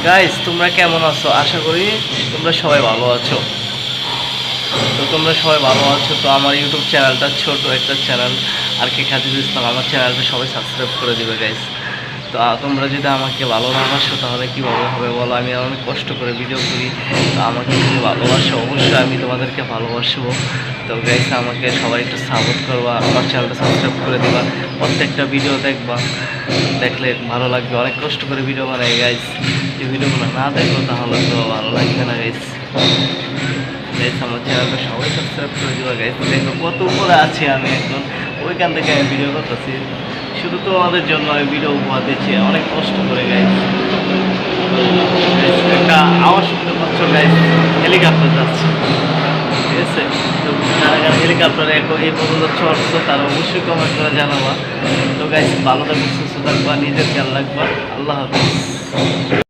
Guys তোমরা কেমন আছো? আশা করি তোমরা সবাই ভালো আছো। তো তোমরা সবাই ভালো আছো। তো আমার ইউটিউব চ্যানেলটা ছোট একটা চ্যানেল আর কি, খাদিজুল ইসলাম। আমার চ্যানেলটা সবাই সাবস্ক্রাইব করে দিবে গাইস। তো তোমরা যদি আমাকে ভালো না বাসো তাহলে কীভাবে হবে বলো? আমি অনেক কষ্ট করে ভিডিও করি। তো আমাকে যদি ভালোবাসো অবশ্যই আমি তোমাদেরকে ভালোবাসবো। তো গাইস আমাকে সবাই একটু সাপোর্ট করবা, আমার চ্যানেলটা সাবস্ক্রাইব করে দিবা, প্রত্যেকটা ভিডিও দেখবা, দেখলে ভালো লাগবে। অনেক কষ্ট করে ভিডিও বানাই গাইস, যে ভিডিওগুলো না দেখো তাহলে তো ভালো লাগবে না গাইস। গাইস আমার চ্যানেলটা সবাই সাবস্ক্রাইব করে দিবা গাইস। দেখো কত উপরে আছি আমি এখন, ওইখান থেকে আমি ভিডিও করতেছি। শুধু তো আমাদের জন্য আমি ভিডিও উপহার দিচ্ছি অনেক কষ্ট করে গাইস। একটা আওয়াজ শুনতে পাচ্ছ গাইস, হেলিকপ্টার যাচ্ছে, ঠিক আছে? তো যারা যারা হেলিকপ্টারে এই পর্যন্ত চড়ছো তারা অবশ্যই কমেন্ট করে জানাবা। তো গাইস ভালো থাকবে, সুস্থ থাকবা, নিজের খেয়াল রাখবা। আল্লাহ হাফিজ।